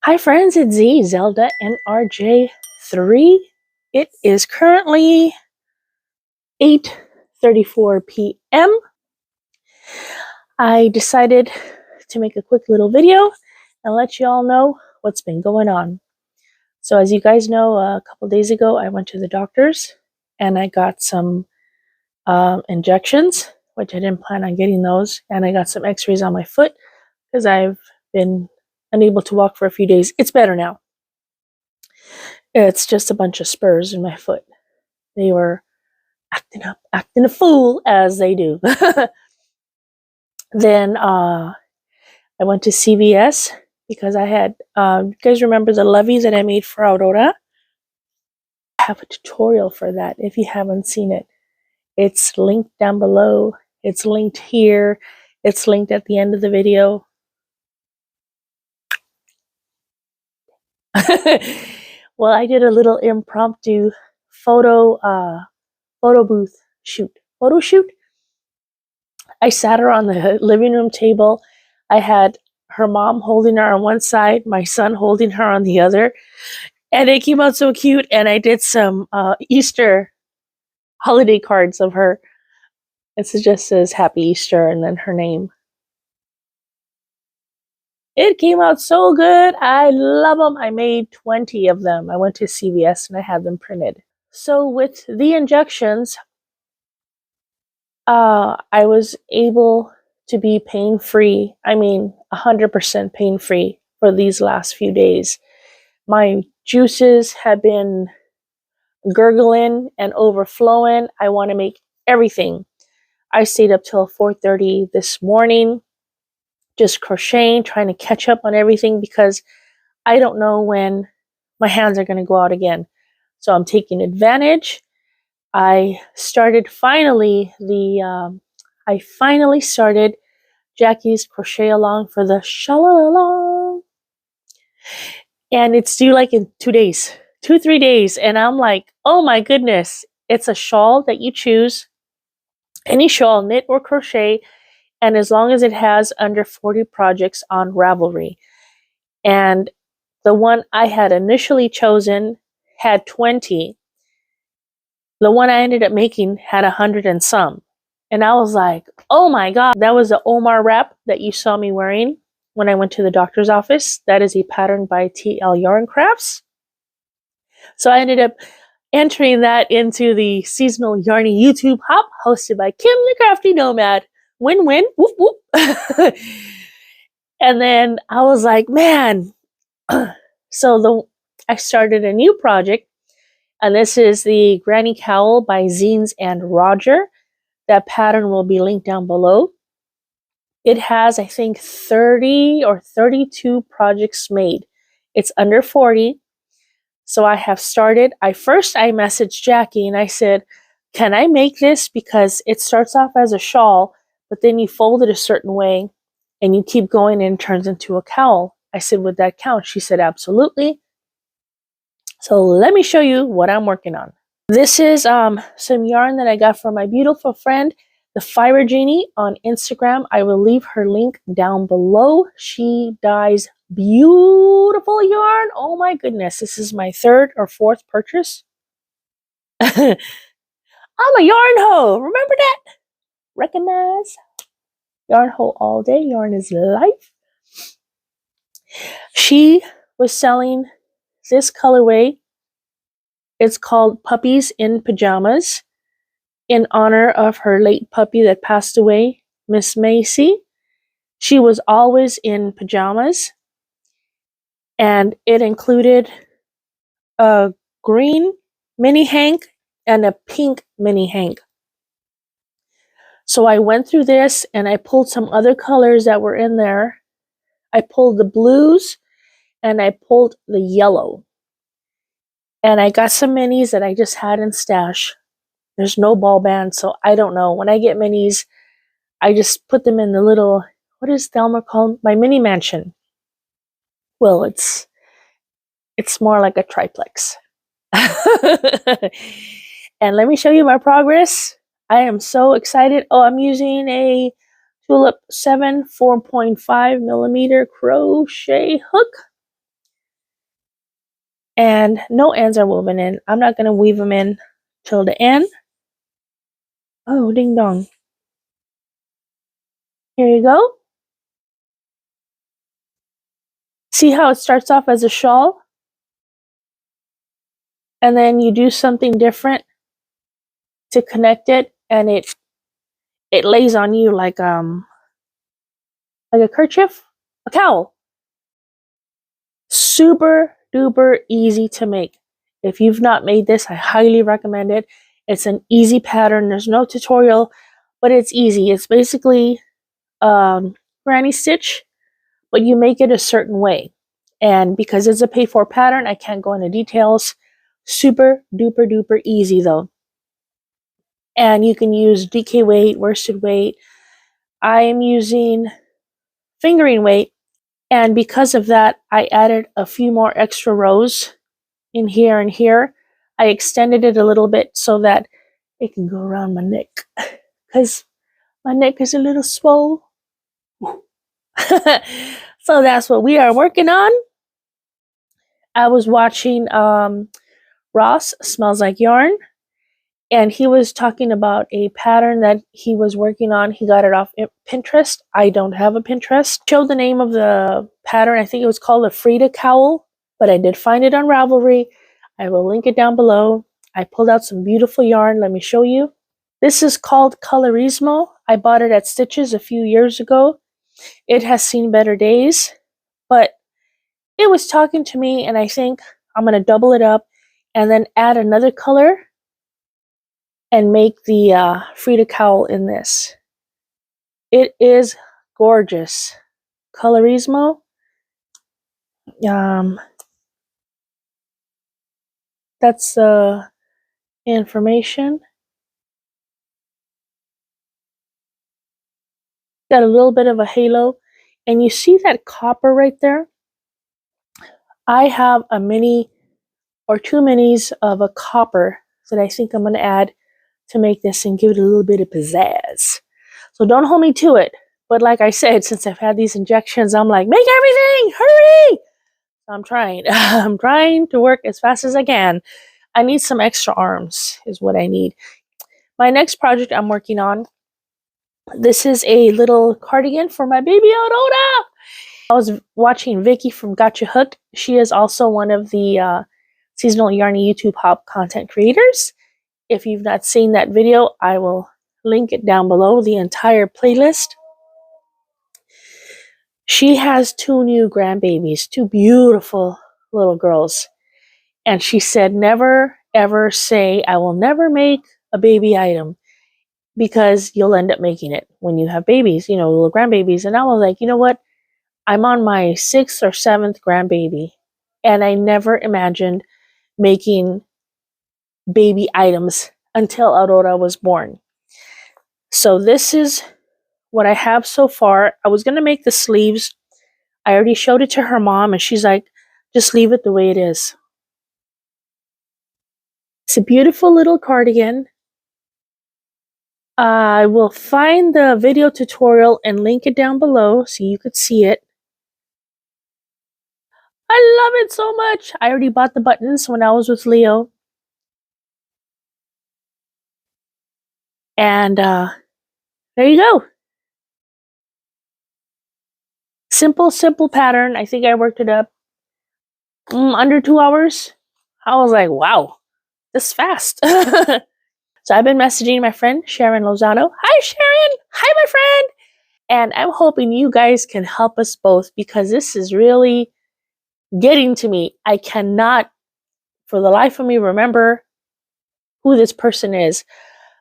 Hi friends, it's Z, Zelda NRJ3. It is currently 8:34 p.m. I decided to make a quick little video and let you all know what's been going on. So as you guys know, a couple days ago I went to the doctor's and I got some injections, which I didn't plan on getting those, and I got some x-rays on my foot because I've been unable to walk for a few days. It's better now. It's just a bunch of spurs in my foot. They were acting up, acting a fool, as they do. Then I went to CVS because I had, you guys remember the Lovey that I made for Aurora? I have a tutorial for that if you haven't seen it. It's linked down below. It's linked here. It's linked at the end of the video. Well, I did a little impromptu photo booth photo shoot. I sat her on the living room table. I had her mom holding her on one side, my son holding her on the other, and it came out so cute. And I did some Easter holiday cards of her. It just says Happy Easter and then her name. It came out so good. I love them. I made 20 of them. I went to CVS and I had them printed. So with the injections, I was able to be pain-free. I mean, 100% pain-free for these last few days. My juices have been gurgling and overflowing. I want to make everything. I stayed up till 4:30 this morning, just crocheting, trying to catch up on everything because I don't know when my hands are going to go out again. So I'm taking advantage. I finally started Jackie's crochet along for the Shawl along, and it's due like in 2 days, 3 days, and I'm like, oh my goodness! It's a shawl that you choose, any shawl, knit or crochet, and as long as it has under 40 projects on Ravelry. And the one I had initially chosen had 20. The one I ended up making had 100 and some. And I was like, oh my God, that was the Omar Wrap that you saw me wearing when I went to the doctor's office. That is a pattern by TL Yarn Crafts. So I ended up entering that into the seasonal Yarny YouTube hop hosted by Kim the Crafty Nomad. Win-win, whoop whoop. And then I was like, man. So I started a new project, and this is the Granny Cowl by Zeens and Roger. That pattern will be linked down below. It has, I think, 30 or 32 projects made. It's under 40. So I have started. I messaged Jackie and I said, can I make this? Because it starts off as a shawl, but then you fold it a certain way and you keep going and it turns into a cowl. I said, would that count? She said, absolutely. So let me show you what I'm working on. This is some yarn that I got from my beautiful friend, the Fiber Genie, on Instagram. I will leave her link down below. She dyes beautiful yarn. Oh my goodness, this is my 3rd or 4th purchase. I'm a yarn hoe. Remember that? Recognize? Yarn hoe all day. Yarn is life. She was selling this colorway. It's called Puppies in Pajamas, in honor of her late puppy that passed away, Miss Macy. She was always in pajamas, and it included a green mini hank and a pink mini hank. So I went through this and I pulled some other colors that were in there. I pulled the blues and I pulled the yellow. And I got some minis that I just had in stash. There's no ball band, so I don't know. When I get minis, I just put them in the little, what is Thelma called? My mini mansion. Well, it's more like a triplex. And let me show you my progress. I am so excited. Oh, I'm using a Tulip 7 4.5 millimeter crochet hook. And no ends are woven in. I'm not going to weave them in till the end. Oh, ding dong. Here you go. See how it starts off as a shawl? And then you do something different to connect it, and it lays on you like a kerchief, a cowl. Super duper easy to make. If you've not made this, I highly recommend it. It's an easy pattern. There's no tutorial, but it's easy. It's basically granny stitch, but you make it a certain way. And because it's a pay for pattern, I can't go into details. Super duper duper easy though. And you can use DK weight, worsted weight. I am using fingering weight, and because of that, I added a few more extra rows in here and here. I extended it a little bit so that it can go around my neck, because my neck is a little swole. So that's what we are working on. I was watching Ross, Smells Like Yarn, and he was talking about a pattern that he was working on. He got it off Pinterest. I don't have a Pinterest. Showed the name of the pattern. I think it was called a Freida Cowl, but I did find it on Ravelry. I will link it down below. I pulled out some beautiful yarn. Let me show you. This is called Colorismo. I bought it at Stitches a few years ago. It has seen better days, but it was talking to me, and I think I'm going to double it up and then add another color and make the Freida Cowl in this. It is gorgeous. Colorismo. That's the information. Got a little bit of a halo. And you see that copper right there? I have a mini or 2 minis of a copper that I think I'm going to add to make this and give it a little bit of pizzazz. So don't hold me to it. But like I said, since I've had these injections, I'm like, make everything! Hurry! I'm trying. I'm trying to work as fast as I can. I need some extra arms is what I need. My next project I'm working on, this is a little cardigan for my baby Aurora. I was watching Vicky from Gotcha Hooked. She is also one of the seasonal Yarny YouTube Hop content creators. If you've not seen that video, I will link it down below, the entire playlist. She has 2 new grandbabies, 2 beautiful little girls. And she said, never ever say, I will never make a baby item, because you'll end up making it when you have babies, you know, little grandbabies. And I was like, you know what? I'm on my 6th or 7th grandbaby, and I never imagined making baby items until Aurora was born. So this is what I have so far. I was going to make the sleeves. I already showed it to her mom, and she's like, just leave it the way it is. It's a beautiful little cardigan. I will find the video tutorial and link it down below so you could see it. I love it so much. I already bought the buttons when I was with Leo. And there you go. Simple, simple pattern. I think I worked it up under 2 hours. I was like, wow, this is fast. So I've been messaging my friend, Sharon Lozano. Hi, Sharon. Hi, my friend. And I'm hoping you guys can help us both, because this is really getting to me. I cannot, for the life of me, remember who this person is.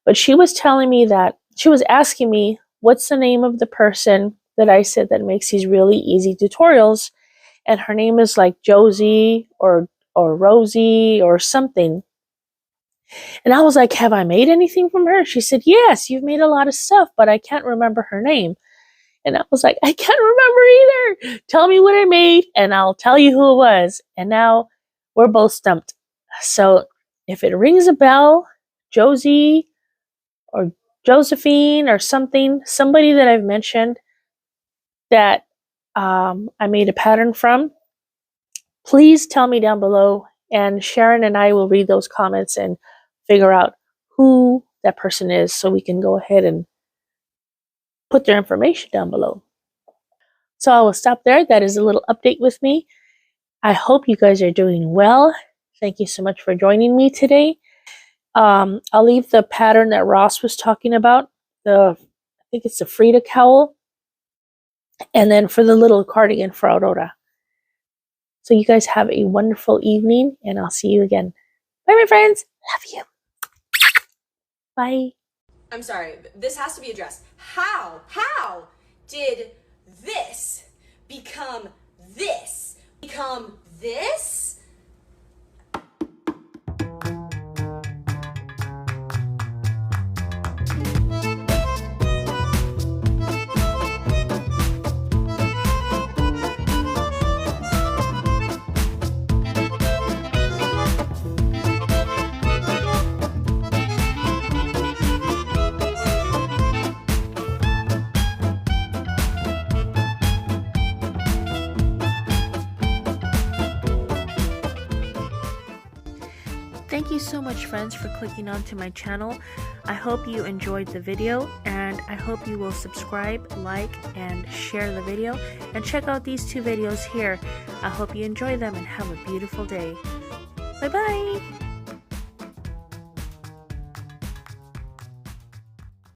But she was telling me that, she was asking me, what's the name of the person that I said that makes these really easy tutorials? And her name is like Josie or Rosie or something. And I was like, have I made anything from her? She said, yes, you've made a lot of stuff, but I can't remember her name. And I was like, I can't remember either. Tell me what I made and I'll tell you who it was. And now we're both stumped. So if it rings a bell, Josie or Josephine or something, somebody that I've mentioned that I made a pattern from, please tell me down below and Sharon and I will read those comments and figure out who that person is so we can go ahead and put their information down below. So I will stop there. That is a little update with me. I hope you guys are doing well. Thank you so much for joining me today. I'll leave the pattern that Ross was talking about. I think it's the Freida Cowl. And then for the little cardigan for Aurora. So you guys have a wonderful evening, and I'll see you again. Bye, my friends. Love you. Bye. I'm sorry, this has to be addressed. How did this become this? Become this? Thank you so much, friends, for clicking onto my channel. I hope you enjoyed the video, and I hope you will subscribe, like, and share the video, and check out these 2 videos here. I hope you enjoy them and have a beautiful day. Bye-bye!